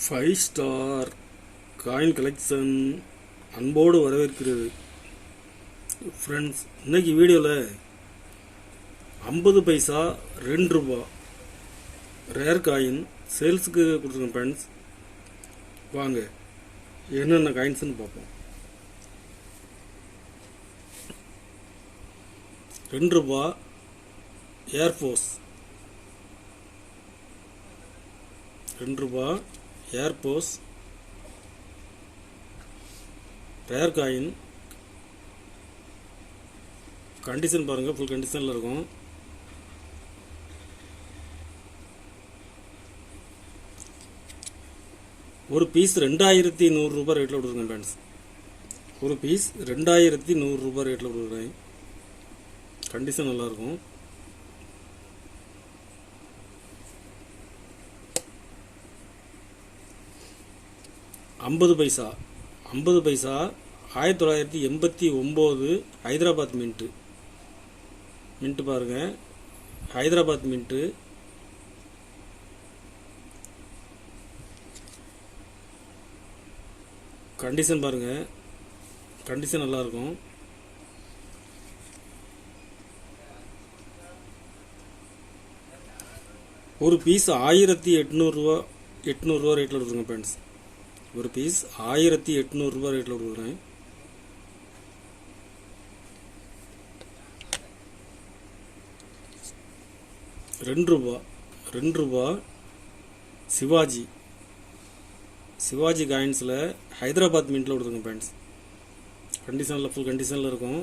Five star coin collection அன்போடு வரவேற்கிறது. Friends, இன்னைக்கு வீடியோவில் 50 பைசா 2 ரூபா ரேர் காயின் சேல்ஸுக்கு கொடுத்துருக்கோம். ஃப்ரெண்ட்ஸ், வாங்க என்னென்ன காயின்ஸ்னு பார்ப்போம். 2 ரூபா ஏர்ஃபோர்ஸ், 2 ரூபா ஏர்போஸ் ரேர் காயின். கண்டிஷன் பாருங்கள், ஃபுல் கண்டிஷனில் இருக்கும். ஒரு பீஸ் 2100 ரூபாய் ரேட்டில் கொடுக்குறேன் ஃப்ரெண்ட்ஸ். ஒரு பீஸ் 2100 ரூபாய் ரேட்டில் கொடுக்குறேன். கண்டிஷன் நல்லாயிருக்கும். ஐம்பது பைசா 1989 ஹைதராபாத் மின்ட்டு பாருங்க. ஹைதராபாத் மின்ட்டு. கண்டிஷன் பாருங்க, கண்டிஷன் நல்லா இருக்கும். ஒரு பீஸ் 1800 ரூபா ரேட்டில் கொடுத்துருங்க ஃப்ரெண்ட்ஸ். ஒரு பீஸ் 1800 ரூபாய் ரேட்டில் கொடுக்குறேன். ரெண்டு ரூபா சிவாஜி காயின்ஸில் ஹைதராபாத் மின்ட்டில் கொடுத்துருங்க ஃப்ரெண்ட்ஸ். கண்டிஷனில் ஃபுல் கண்டிஷனில் இருக்கும்.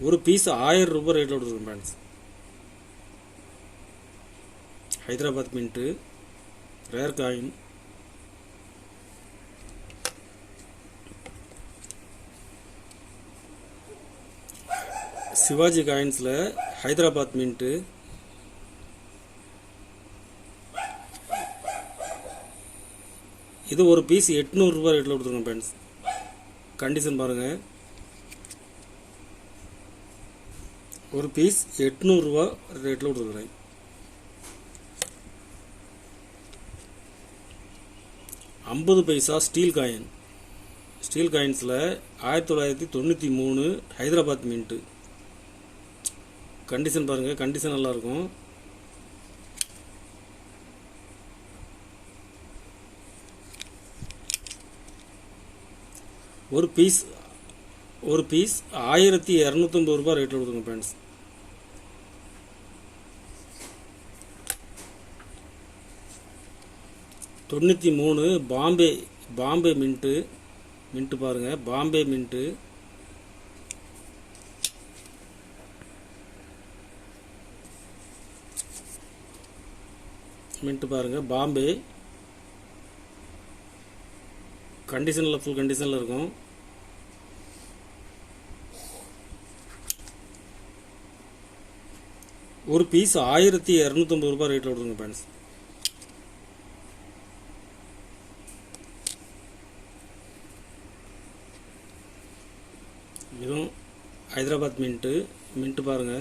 ஒரு பீஸ் 1000 ரூபாய் ரேட்டில் கொடுத்துருங்க friends. Hyderabad mint rare coin. Shivaji காயின்ஸில் ஹைதராபாத் மின்ட்டு. இது ஒரு பீஸ் 800 ரூபாய் ரேட்டில் கொடுத்துருங்க ஃப்ரெண்ட்ஸ். கண்டிஷன் பாருங்கள். ஒரு பீஸ் 800 ரூபாய் ரேட்டில் கொடுத்துருக்குறேன். 50 பைசா ஸ்டீல் காயின்ஸில் 1993 ஹைதராபாத் மின்ட்டு. கண்டிஷன் பாருங்கள், கண்டிஷன் நல்லாயிருக்கும். ஒரு பீஸ் 1250 ரூபாய் ரேட்டில் கொடுத்துருங்க ஃப்ரெண்ட்ஸ். பாம்பே மின்ட்டு பாருங்க. பாம்பே மின்ட்டு. பாருங்க, பாம்பே. கண்டிஷனில் ஃபுல் கண்டிஷனில் இருக்கும். ஒரு பீஸ் 1250 ரூபாய் ரேட்டில் கொடுத்துருங்க ஃப்ரெண்ட்ஸ். இதுவும் ஹைதராபாத் மின்ட்டு பாருங்க.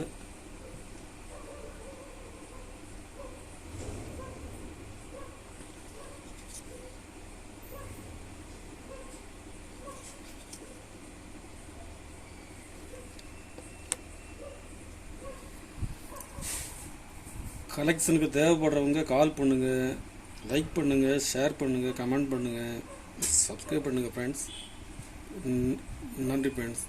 கலெக்ஷனுக்கு தேவைப்படுறவங்க கால் பண்ணுங்க, லைக் பண்ணுங்க, ஷேர் பண்ணுங்க, கமெண்ட் பண்ணுங்க, சப்ஸ்கிரைப் பண்ணுங்க ஃப்ரெண்ட்ஸ். நன்றி ஃப்ரெண்ட்ஸ்.